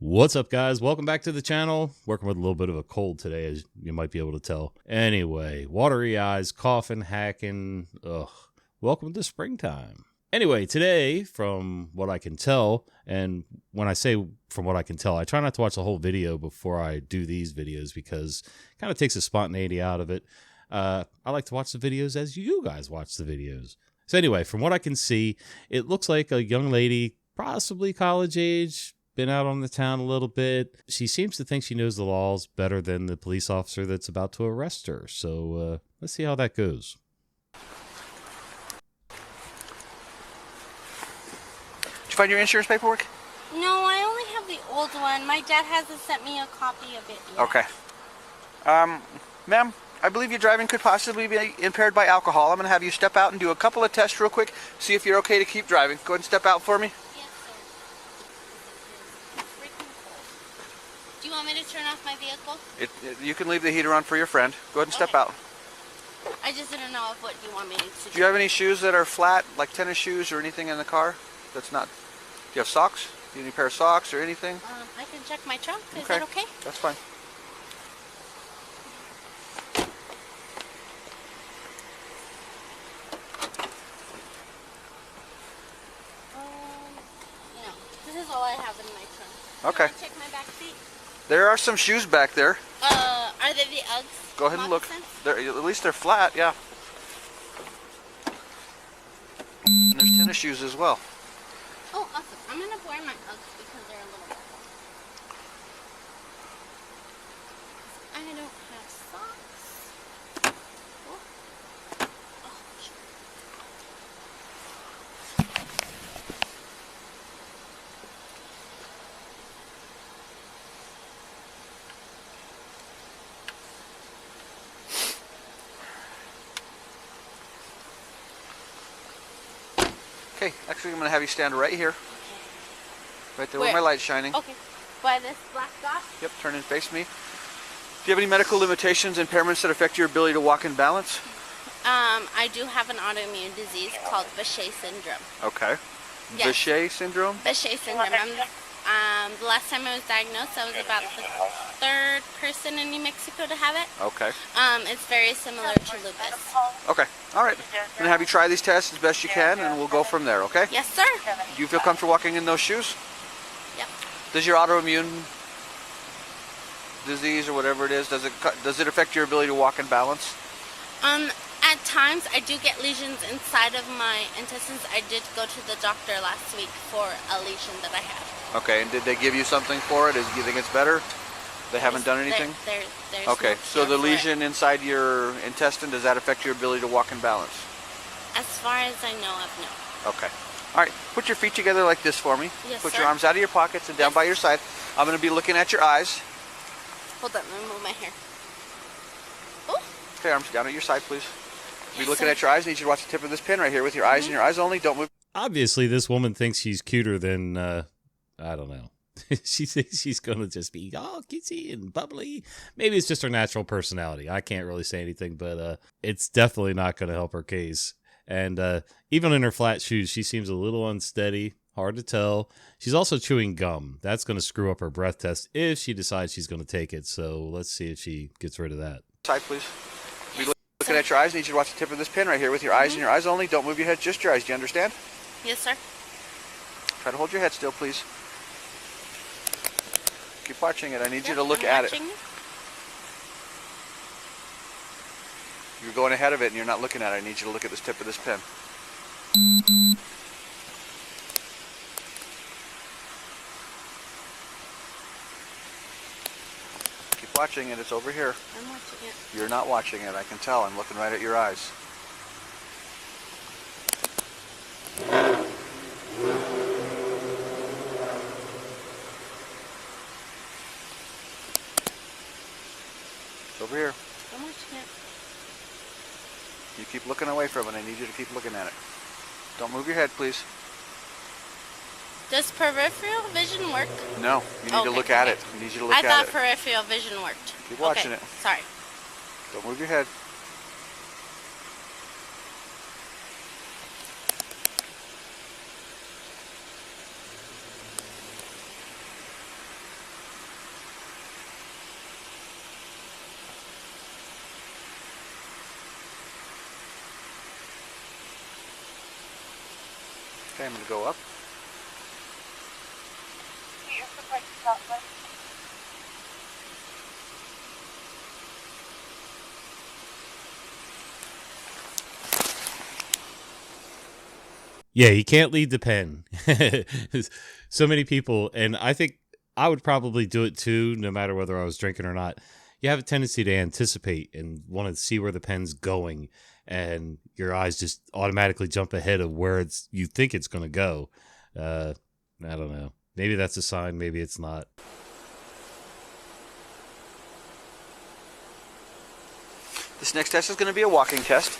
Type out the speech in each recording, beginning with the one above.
What's up, guys? Welcome back to the channel. Working with a little bit of a cold today, as you might be able to tell. Anyway, watery eyes, coughing, hacking. Ugh. Welcome to springtime. Anyway, today, from what I can tell, and when I say from what I can tell, I try not to watch the whole video before I do these videos because it kind of takes the spontaneity out of it. I like to watch the videos as you guys watch the videos. So anyway, from what I can see, it looks like a young lady, possibly college age, been out on the town a little bit. She seems to think she knows the laws better than the police officer that's about to arrest her. So let's see how that goes. Did you find your insurance paperwork? No, I only have the old one. My dad hasn't sent me a copy of it yet. Okay. Ma'am, I believe your driving could possibly be impaired by alcohol. I'm going to have you step out and do a couple of tests real quick, see if you're okay to keep driving. Go ahead and step out for me. Yes, sir. It's freaking cold. Do you want me to turn off my vehicle? You can leave the heater on for your friend. Go ahead and step out. I just didn't know what you want me to do. Do you have any shoes that are flat, like tennis shoes or anything in the car? That's not... Do you have socks? Do you need a pair of socks or anything? I can check my trunk. Is Okay. that okay? That's fine. No. This is all I have in my trunk. Okay. Can I check my back seat? There are some shoes back there. Are they the Uggs? Go ahead and look. Moccasins? At least they're flat, yeah. And there's tennis shoes as well. Oh, awesome. I'm going to wear my Uggs because they're a little better. I don't have socks. Oh. Oh, shit. Okay, actually I'm going to have you stand right here. Right there where Where? my light's shining. Okay. By this black dot? Yep, turn and face me. Do you have any medical limitations, impairments that affect your ability to walk and balance? I do have an autoimmune disease called Bechet syndrome. Okay. Yes. Bechet syndrome? Bechet syndrome. The last time I was diagnosed, I was about the third person in New Mexico to have it. Okay. It's very similar to lupus. Okay. All right. I'm going to have you try these tests as best you can, and we'll go from there, okay? Yes, sir. Do you feel comfortable walking in those shoes? Yep. Does your autoimmune disease or whatever it is, does it affect your ability to walk and balance? At times, I do get lesions inside of my intestines. I did go to the doctor last week for a lesion that I had. Okay, and did they give you something for it? Do you think it's better? They haven't done anything? There's Okay, no so cure the for lesion inside your intestine, does that affect your ability to walk and balance? it. As far as I know of, no. Okay. All right, put your feet together like this for me. Yes, Put sir. your arms out of your pockets and down by your side. I'm going to be looking at your eyes. Hold on, let me move my hair. Oh, Okay, arms down at your side, please. Be Yes, looking sir. at your eyes. I need you to watch the tip of this pin right here with your eyes and your eyes only. Don't move. Obviously, this woman thinks she's cuter than, I don't know. She thinks she's going to just be all kissy and bubbly. Maybe it's just her natural personality. I can't really say anything, but it's definitely not going to help her case. And even in her flat shoes, she seems a little unsteady. Hard to tell. She's also chewing gum. That's going to screw up her breath test if she decides she's going to take it. So let's see if she gets rid of that. Side, please. Be looking at your eyes. I need you to watch the tip of this pin right here with your eyes and your eyes only. Don't move your head, just your eyes. Do you understand? yes, sir. Try to hold your head still, please. Keep watching it. I need you to Yep, look I'm at it. watching you. You're going ahead of it and you're not looking at it. I need you to look at this tip of this pin. Keep watching it. It's over here. I'm watching it. You're not watching it. I can tell. I'm looking right at your eyes. It's over here. I'm watching it. You keep looking away from it. I need you to keep looking at it. Don't move your head, please. Does peripheral vision work? No, you need to look at it. I need you to look I at thought it. peripheral vision worked. Keep watching okay. it. Sorry. Don't move your head. Okay, I'm going to go up. Yeah, you can't lead the pen. So many people, and I think I would probably do it too, no matter whether I was drinking or not. You have a tendency to anticipate and want to see where the pen's going, and your eyes just automatically jump ahead of where you think it's going to go. I don't know. Maybe that's a sign. Maybe it's not. This next test is going to be a walking test.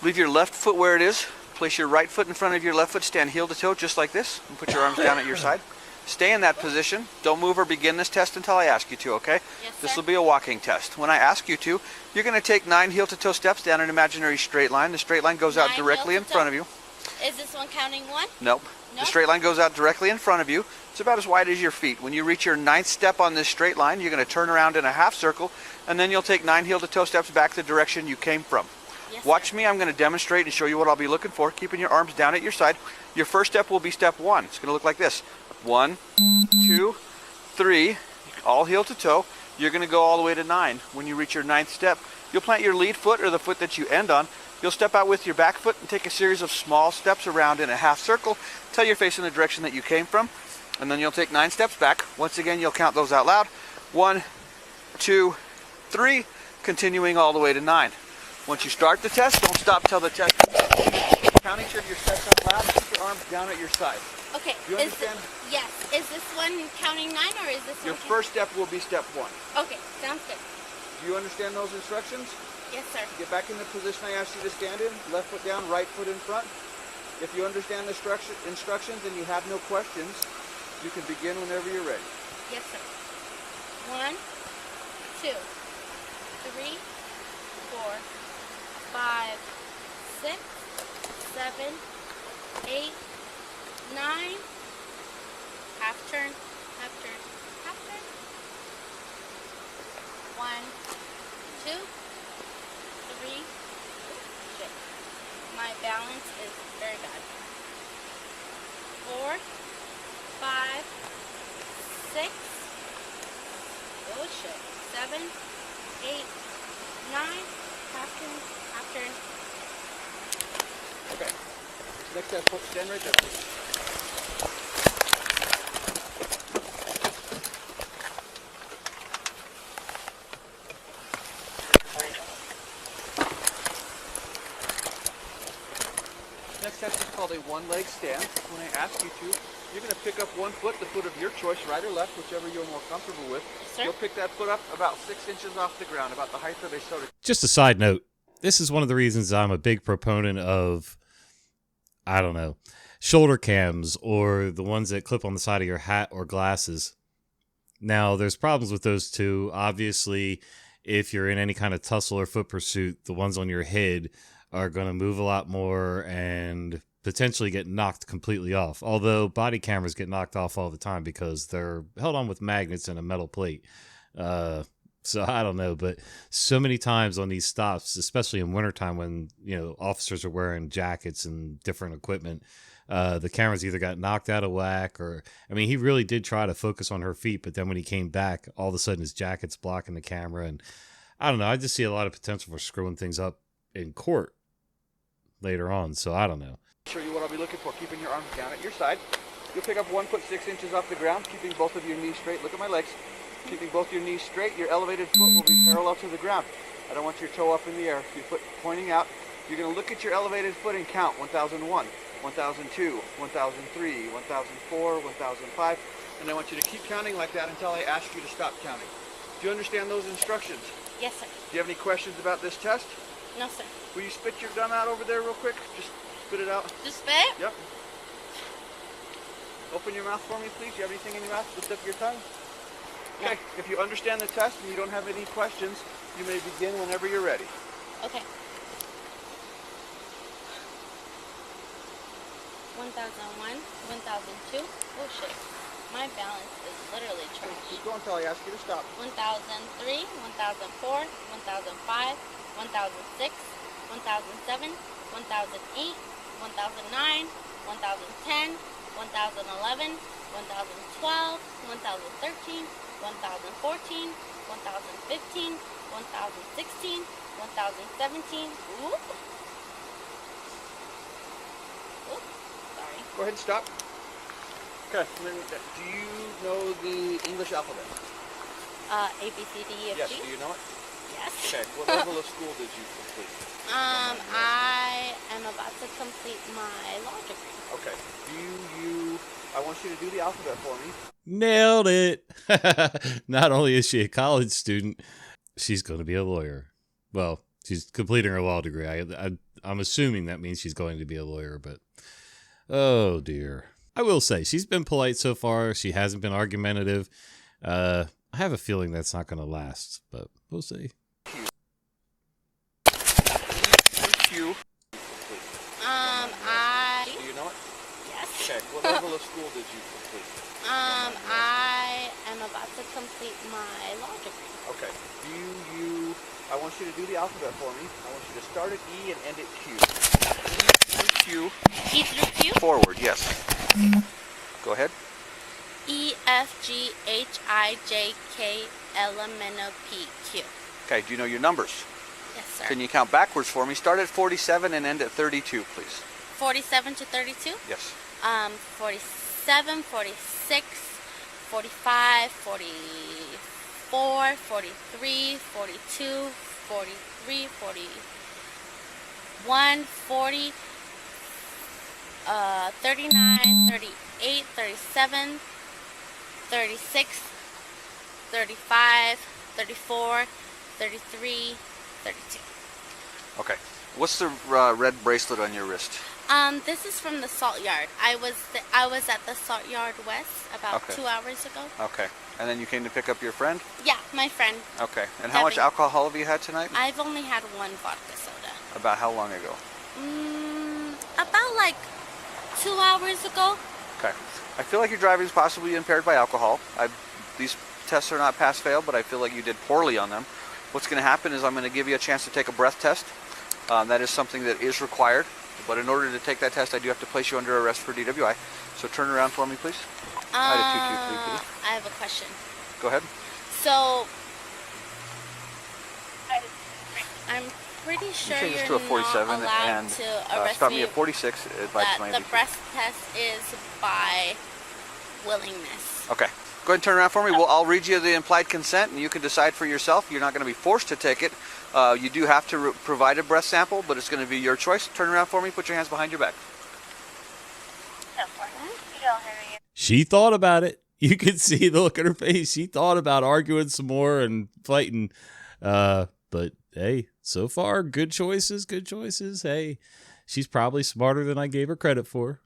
Leave your left foot where it is. Place your right foot in front of your left foot. Stand heel to toe just like this. And put your arms down at your side. Stay in that position. Don't move or begin this test until I ask you to, okay? Yes, sir. This will be a walking test. When I ask you to, you're going to take 9 heel to toe steps down an imaginary straight line. The straight line goes out directly in front of you. Is this one counting 1? Nope. The straight line goes out directly in front of you. It's about as wide as your feet. When you reach your 9th step on this straight line, you're going to turn around in a half circle, and then you'll take 9 heel to toe steps back the direction you came from. Yes, Watch sir. me. I'm going to demonstrate and show you what I'll be looking for, keeping your arms down at your side. Your first step will be step 1. It's going to look like this. 1, 2, 3, all heel to toe. You're going to go all the way to 9. When you reach your 9th step, you'll plant your lead foot or the foot that you end on. You'll step out with your back foot and take a series of small steps around in a half circle till you're facing the direction that you came from. And then you'll take 9 steps back. Once again, you'll count those out loud. 1, 2, 3, continuing all the way to 9. Once you start the test, don't stop till the test is done. Count each of your steps out loud. Keep your arms down at your side. Okay. Do you understand? Yes. Is this one counting 9 or is this Your one? first step will be step 1. Okay. Sounds good. Do you understand those instructions? Yes, sir. Get back in the position I asked you to stand in. Left foot down, right foot in front. If you understand the instructions and you have no questions, you can begin whenever you're ready. Yes, sir. 1, 2, 3, 4, 5, 6, 7, 8, 9. Half turn, half turn, half turn. 1, 2, 3. Shit. My balance is very bad. 4, 5, 6. Oh shit. 7, 8, 9. Half turn, half turn. Okay. Next step, stand right there, please. Next test is called a one-leg stand. When I ask you to, you're going to pick up one foot, the foot of your choice, right or left, whichever you're more comfortable with. Sir? You'll pick that foot up about 6 inches off the ground, about the height of a soda. Just a side note. This is one of the reasons I'm a big proponent of, I don't know, shoulder cams or the ones that clip on the side of your hat or glasses. Now, there's problems with those too. Obviously, if you're in any kind of tussle or foot pursuit, the ones on your head are going to move a lot more and potentially get knocked completely off. Although body cameras get knocked off all the time because they're held on with magnets and a metal plate. So I don't know, but so many times on these stops, especially in wintertime when, officers are wearing jackets and different equipment, the cameras either got knocked out of whack or, he really did try to focus on her feet, but then when he came back, all of a sudden his jacket's blocking the camera. And I don't know, I just see a lot of potential for screwing things up in court later on. So I don't know. Show you what I'll be looking for. Keeping your arms down at your side. You'll pick up 1 foot 6 inches off the ground, keeping both of your knees straight. Look at my legs. Keeping both your knees straight, your elevated foot will be parallel to the ground. I don't want your toe up in the air. Your foot pointing out. You're going to look at your elevated foot and count 1001, 1002, 1003, 1004, 1005, and I want you to keep counting like that until I ask you to stop counting. Do you understand those instructions? Yes, sir. Do you have any questions about this test? No, sir. Will you spit your gum out over there real quick? Just spit it out. Just spit? Yep. Open your mouth for me, please. Do you have anything in your mouth? Lift up your tongue. Okay, if you understand the test and you don't have any questions, you may begin whenever you're ready. Okay. 1001, 1002. Oh shit. My balance is literally trash. Keep going until I ask you to stop. 1003, 1004, 1005, 1006, 1007, 1008, 1009, 1010, 1011, 1012, 1013, 1014, 1015, 1016, 1017. Oop. Oop. Sorry. Go ahead and stop. Okay. Do you know the English alphabet? A, B, C, D, E, F, Yes. G. Do you know it? Yes. Okay. What level of school did you complete? I am about to complete my law degree. Okay. I want you to do the alphabet for me. Nailed it. Not only is she a college student, she's going to be a lawyer. Well, she's completing her law degree. I'm assuming that means she's going to be a lawyer, but oh dear. I will say she's been polite so far. She hasn't been argumentative. I have a feeling that's not going to last, but we'll see. Q. I. Do you know it? Yes. Okay. What level of school did you complete? I am about to complete my law degree. Okay. I want you to do the alphabet for me. I want you to start at E and end at Q. Q. E through Q? Forward, yes. Go ahead. E, F, G, H, I, J, K, L, M, N, O, P, Q. Okay, do you know your numbers? Yes, sir. Can you count backwards for me? Start at 47 and end at 32, please. 47 to 32? Yes. 47, 46, 45, 44, 43, 42, 43, 41, 40, 39, 38, 37, 36, 35, 34, 33, 32. Okay. What's the red bracelet on your wrist? This is from the salt yard. I was at the salt yard west about 2 hours ago. Okay. And then you came to pick up your friend? Yeah, my friend. Okay. And how much alcohol have you had tonight? I've only had one vodka soda. About how long ago? About like 2 hours ago. Okay. I feel like your driving is possibly impaired by alcohol. These tests are not pass-fail, but I feel like you did poorly on them. What's going to happen is I'm going to give you a chance to take a breath test. That is something that is required. But in order to take that test, I do have to place you under arrest for DUI. So turn around for me, please. I have a question. Go ahead. So, I'm pretty sure change this you're to a 47 not allowed and to arrest stop me me at 46. the breath test is by willingness. Okay. Go ahead and turn around for me. I'll read you the implied consent, and you can decide for yourself. You're not going to be forced to take it. You do have to provide a breath sample, but it's going to be your choice. Turn around for me. Put your hands behind your back. She thought about it. You could see the look on her face. She thought about arguing some more and fighting. But hey, so far, good choices, good choices. Hey, she's probably smarter than I gave her credit for.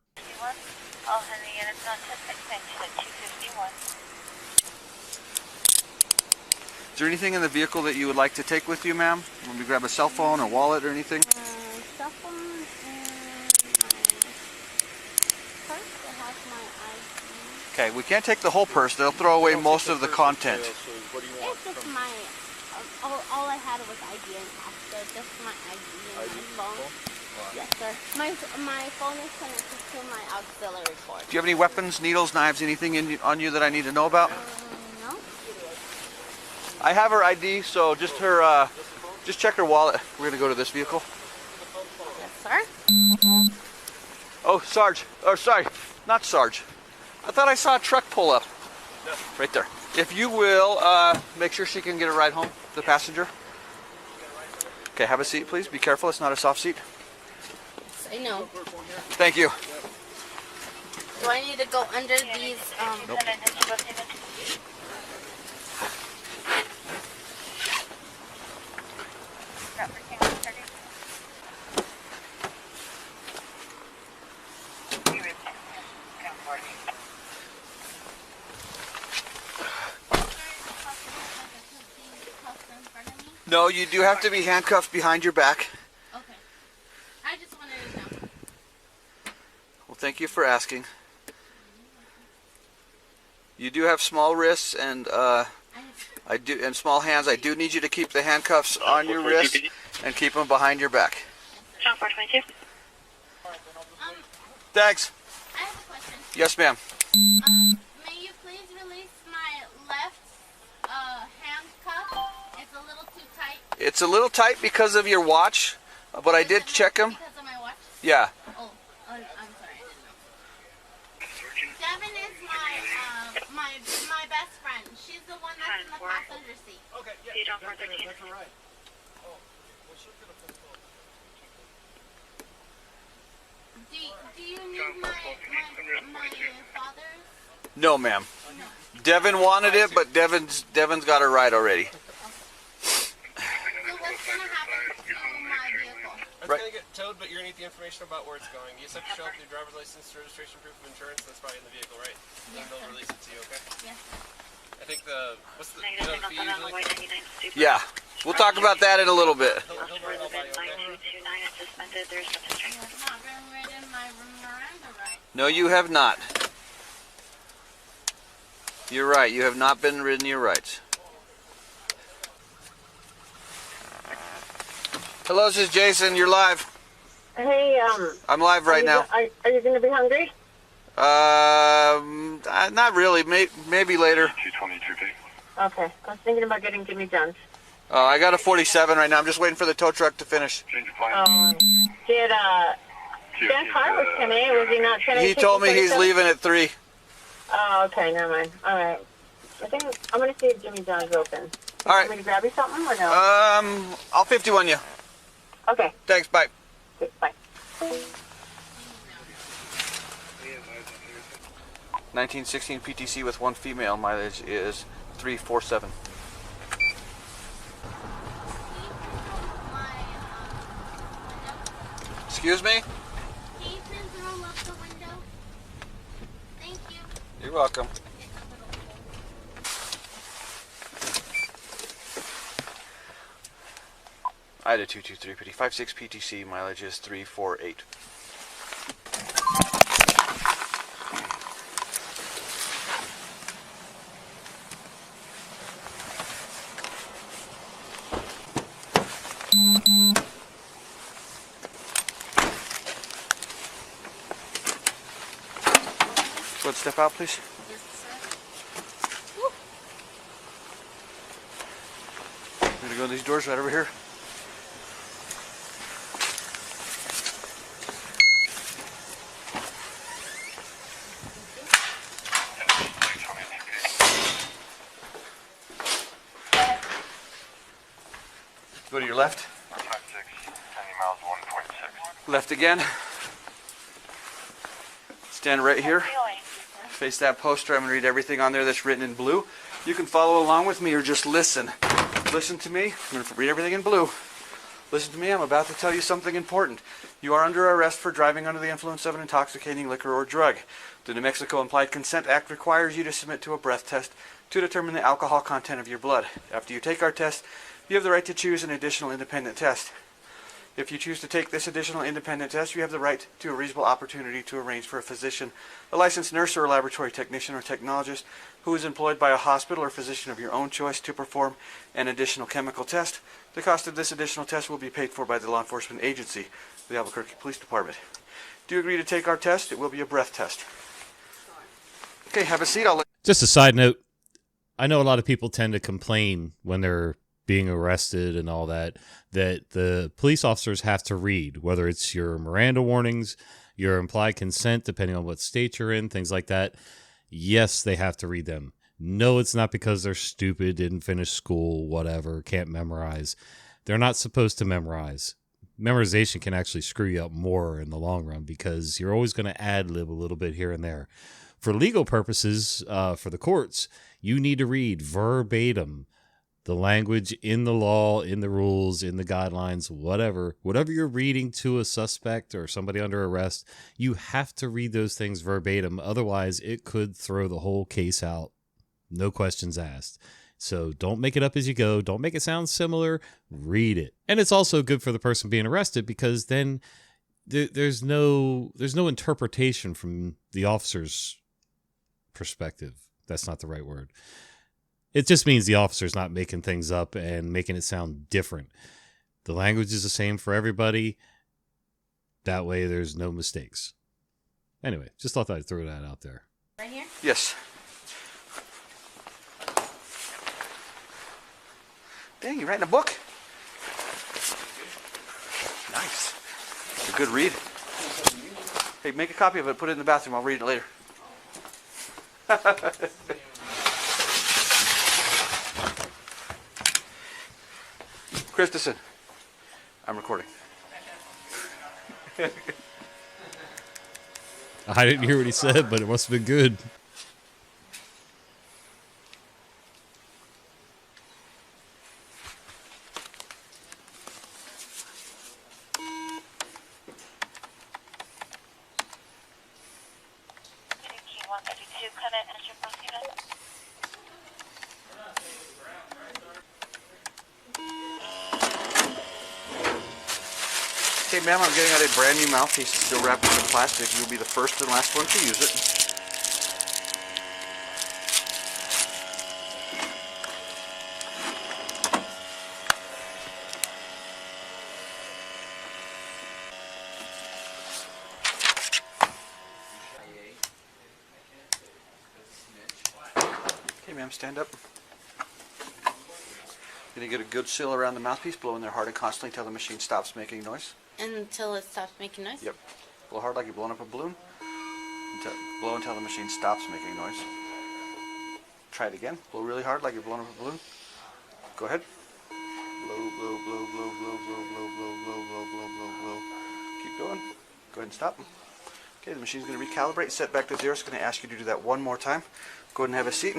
Is there anything in the vehicle that you would like to take with you, ma'am? Let me grab a cell phone or wallet or anything. Cell phone and my purse that has my ID. Okay, we can't take the whole purse. They'll throw away most of the content. It's just my, all I had was ID and passport, just my ID and my phone. Yes, sir. My phone is connected to my auxiliary cord. Do you have any weapons, needles, knives, anything on you that I need to know about? No. I have her ID, so just check her wallet. We're gonna go to this vehicle. Yes, sir. Oh, Sarge. Oh, sorry, not Sarge. I thought I saw a truck pull up. Right there. If you will, make sure she can get a ride home, the passenger. Okay, have a seat, please. Be careful, it's not a soft seat. Say no. Thank you. Do I need to go under these, Nope. No, you do have to be handcuffed behind your back. Okay. I just wanted to know. Well, thank you for asking. You do have small wrists and and small hands. I do need you to keep the handcuffs on your wrists and keep them behind your back. Thanks. I have a question. Yes, ma'am. May you please release my left hand cuff? It's a little too tight. It's a little tight because of your watch, but I did check them. Because of my watch? Yeah. Oh, I'm sorry, I didn't know. Devin is my best friend. She's the one that's in the passenger seat. Okay, yeah. That's all right. Oh, well, she's gonna pull forward. Do you need my father's? No, ma'am. Devin wanted it, but Devin's got a ride already. So what's gonna happen to my vehicle? It's going to get towed, but you're going to need the information about where it's going. You just have to show up with your driver's license, registration, proof of insurance. That's probably in the vehicle, right? Yes, And they'll sir. release it to you, okay? Yes, sir. I think what's the, you know the fee usually? Yeah. We'll talk about that in a little bit. He'll run it all by you, okay? I have not been ridden my Miranda right. No, you have not. You're right. You have not been ridden your rights. Hello, this is Jason. You're live. Hey, I'm live right now. Are you going to be hungry? Not really. Maybe later. 222 Okay. I was thinking about getting Jimmy John's. Oh, I got a 47 right now. I'm just waiting for the tow truck to finish. Change of plan. Did, Ben Carr was 10A, was he not 10A? He told me he's 47? leaving at 3. Oh, okay, never mind. All right. I think I'm going to see if Jimmy John's is open. All Want me right. to grab you something or no? I'll 51 you. Okay. Thanks. Bye. Good, bye. 1916 PTC with 1 female. Mileage is 347. Excuse me? Can you please roll up the window? Thank you. You're welcome. I had a 223 PT. 56 PTC. Mileage is 348. Go ahead, step out, please. I'm gonna go in these doors right over here. Go to your left. 56, 10 miles, 1.6. Left again. Stand right here. Face that poster. I'm going to read everything on there that's written in blue. You can follow along with me or just listen. Listen to me. I'm going to read everything in blue. Listen to me. I'm about to tell you something important. You are under arrest for driving under the influence of an intoxicating liquor or drug. The New Mexico Implied Consent Act requires you to submit to a breath test to determine the alcohol content of your blood. After you take our test, you have the right to choose an additional independent test. If you choose to take this additional independent test, you have the right to a reasonable opportunity to arrange for a physician, a licensed nurse or a laboratory technician or technologist who is employed by a hospital or physician of your own choice to perform an additional chemical test. The cost of this additional test will be paid for by the law enforcement agency, the Albuquerque Police Department. Do you agree to take our test? It will be a breath test. Okay, have a seat. Just a side note, I know a lot of people tend to complain when they're being arrested and all that the police officers have to read, whether it's your Miranda warnings, your implied consent, depending on what state you're in, things like that. Yes, they have to read them. No, it's not because they're stupid, didn't finish school, whatever, can't memorize. They're not supposed to memorize. Memorization can actually screw you up more in the long run because you're always going to ad-lib a little bit here and there. For legal purposes, for the courts, you need to read verbatim the language in the law, in the rules, in the guidelines, whatever you're reading to a suspect or somebody under arrest, you have to read those things verbatim. Otherwise, it could throw the whole case out. No questions asked. So don't make it up as you go. Don't make it sound similar. Read it. And it's also good for the person being arrested because then there's no interpretation from the officer's perspective. That's not the right word. It just means the officer's not making things up and making it sound different. The language is the same for everybody. That way there's no mistakes. Anyway, just thought I'd throw that out there. Right here? Yes. Dang, you writing a book? Nice. It's a good read. Hey, make a copy of it, put it in the bathroom. I'll read it later. Christensen, I'm recording. I didn't hear what he said, but it must have been good. Okay, ma'am, I'm getting out a brand new mouthpiece. It's still wrapped in plastic. You'll be the first and last one to use it. Okay, ma'am, stand up. Gonna get a good seal around the mouthpiece, blow in there hard and constantly until the machine stops making noise. Until it stops making noise? Yep. Blow hard like you're blowing up a balloon. Blow until the machine stops making noise. Try it again. Blow really hard like you're blowing up a balloon. Go ahead. Blow, blow, blow, blow, blow, blow, blow, blow, blow, blow, blow, blow, blow. Keep going. Go ahead and stop. Okay, the machine's going to recalibrate, set back to 0. It's going to ask you to do that one more time. Go ahead and have a seat.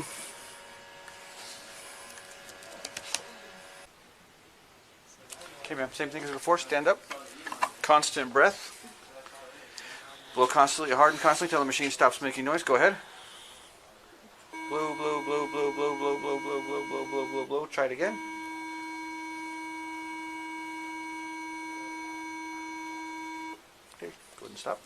Okay, ma'am, same thing as before. Stand up. Constant breath. Blow constantly, hard and constantly until the machine stops making noise. Go ahead. Blow, blow, blow, blow, blow, blow, blow, blow, blow, blow, blow, blow, blow. Try it again. Okay, go ahead and stop.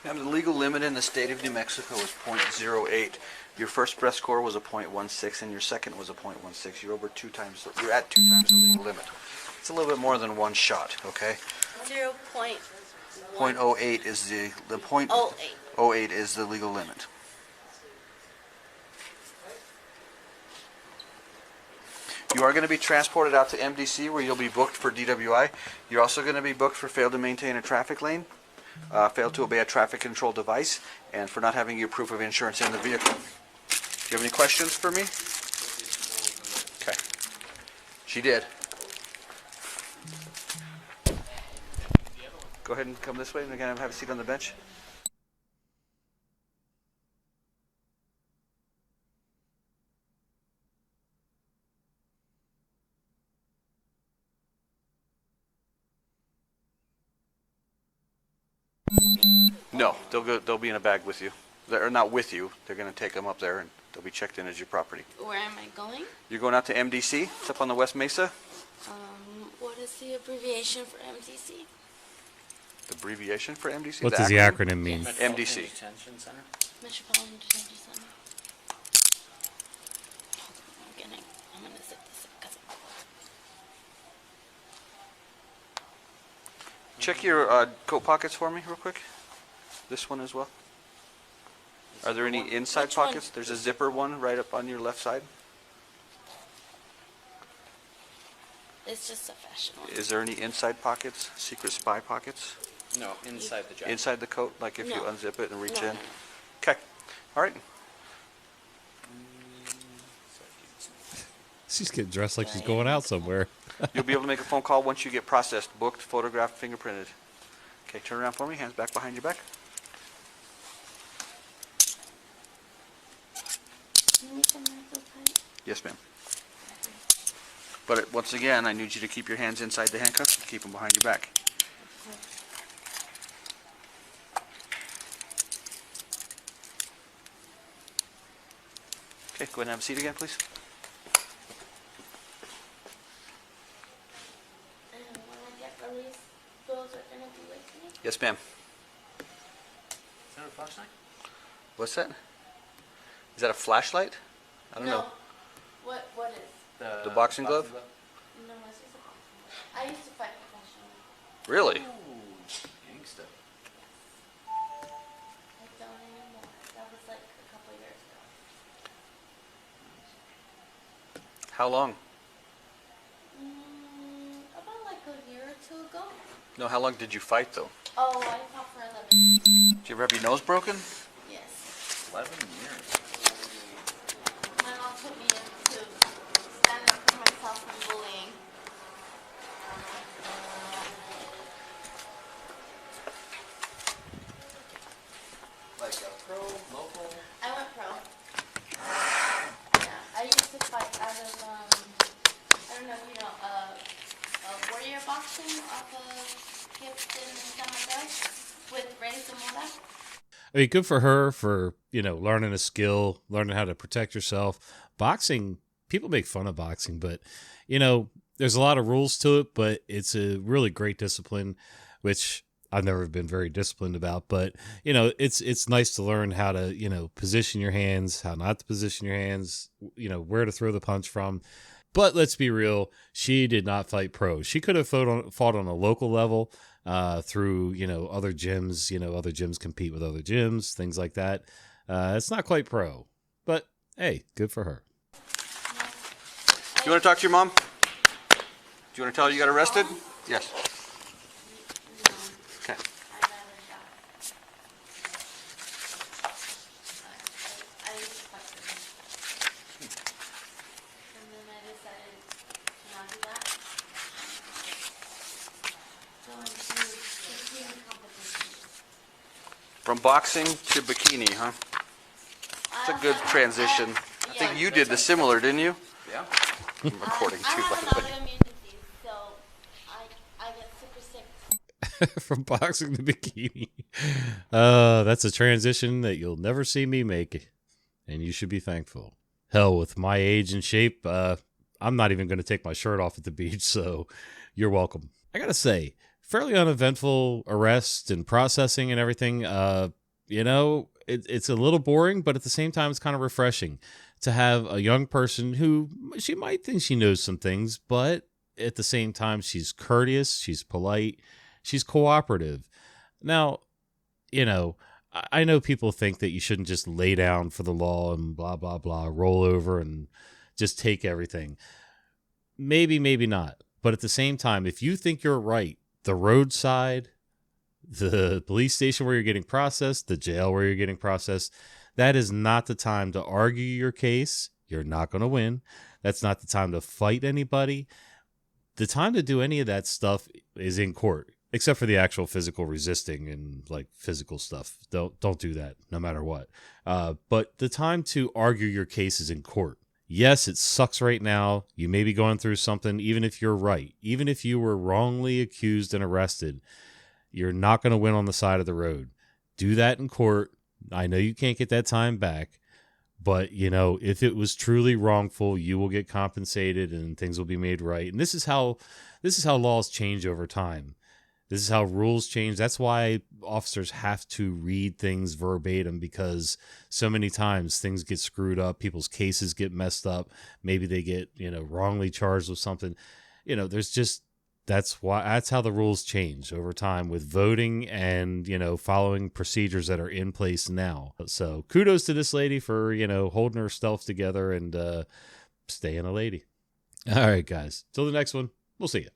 Now, the legal limit in the state of New Mexico is .08. Your first breath score was a .16, and your second was a .16. You're over 2 times. You're at 2 times the legal limit. It's a little bit more than one shot. Okay. 0.08. .08 is the point. 08 is the legal limit. You are going to be transported out to MDC where you'll be booked for DWI. You're also going to be booked for fail to maintain a traffic lane. Failed to obey a traffic control device, and for not having your proof of insurance in the vehicle. Do you have any questions for me? Okay. She did. Go ahead and come this way, and again, have a seat on the bench. No, they'll be in a bag with you. They're not with you. They're going to take them up there, and they'll be checked in as your property. Where am I going? You're going out to MDC. It's up on the West Mesa. What is the abbreviation for MDC? The abbreviation for MDC? What does the acronym mean? MDC. Metropolitan Detention Center. I'm gonna zip this up because Check your coat pockets for me real quick. This one as well. Are there any inside Which one? pockets? There's a zipper one right up on your left side. it's just a fashion one. Is there any inside pockets? Secret spy pockets? No, inside the jacket. Inside the coat, like if you No. unzip it and reach No, in? no, no. Okay. All right. She's getting dressed like she's going out somewhere. You'll be able to make a phone call once you get processed, booked, photographed, fingerprinted. Okay, turn around for me. Hands back behind your back. Can you make them not so tight? Yes, ma'am. But once again, I need you to keep your hands inside the handcuffs and keep them behind your back. Okay, go ahead and have a seat again, please. And when I get released, those are gonna be with me? Yes, ma'am. Is that a flashlight? What's that? Is that a flashlight? I don't know. What is? The boxing glove? No, it's just a boxing glove. I used to fight professionally. Really? Gangsta. I don't anymore. That was like a couple years ago. How long? About like a year or two ago. No, how long did you fight though? Oh, I fought for 11 years. Did you ever have your nose broken? Yes. 11 years. My mom put me in to stand up for myself from bullying. Like a pro, local? I went pro. Yeah, I used to fight out of, I don't know if you know, warrior boxing off of Gibson and San Miguel with Reyes and Mora. I mean, good for her for, learning a skill, learning how to protect yourself. Boxing, people make fun of boxing, but, there's a lot of rules to it, but it's a really great discipline, which I've never been very disciplined about. But, it's nice to learn how to, position your hands, how not to position your hands, where to throw the punch from. But let's be real, she did not fight pro. She could have fought on a local level through, other gyms. Other gyms compete with other gyms, things like that. It's not quite pro, but hey, good for her. Do you want to talk to your mom? Do you want to tell her you got arrested? Yes. Okay. I never got. I used to fight for them. And then I decided to not do that. So I do bikini competitions. From boxing to bikini, huh? That's a good transition. I think you did the similar, didn't you? Yeah. I'm recording I too, have by an the way. autoimmune disease, so I get super sick. From boxing to bikini. That's a transition that you'll never see me make, and you should be thankful. Hell, with my age and shape, I'm not even going to take my shirt off at the beach, so you're welcome. I gotta say, fairly uneventful arrest and processing and everything. It's a little boring, but at the same time, it's kind of refreshing to have a young person who she might think she knows some things, but at the same time, she's courteous, she's polite, she's cooperative. Now, I know people think that you shouldn't just lay down for the law and blah, blah, blah, roll over and just take everything. Maybe, maybe not. But at the same time, if you think you're right, the roadside, the police station where you're getting processed, the jail where you're getting processed, that is not the time to argue your case. You're not going to win. That's not the time to fight anybody. The time to do any of that stuff is in court, except for the actual physical resisting and like physical stuff. Don't do that no matter what. But the time to argue your case is in court. Yes, it sucks right now. You may be going through something, even if you're right. Even if you were wrongly accused and arrested, you're not going to win on the side of the road. Do that in court. I know you can't get that time back, but if it was truly wrongful, you will get compensated and things will be made right. And this is how laws change over time. This is how rules change. That's why officers have to read things verbatim, because so many times things get screwed up. People's cases get messed up. Maybe they get, wrongly charged with something. That's how the rules change over time with voting and, following procedures that are in place now. So kudos to this lady for, holding her stuff together and staying a lady. All right, guys. Till the next one. We'll see you.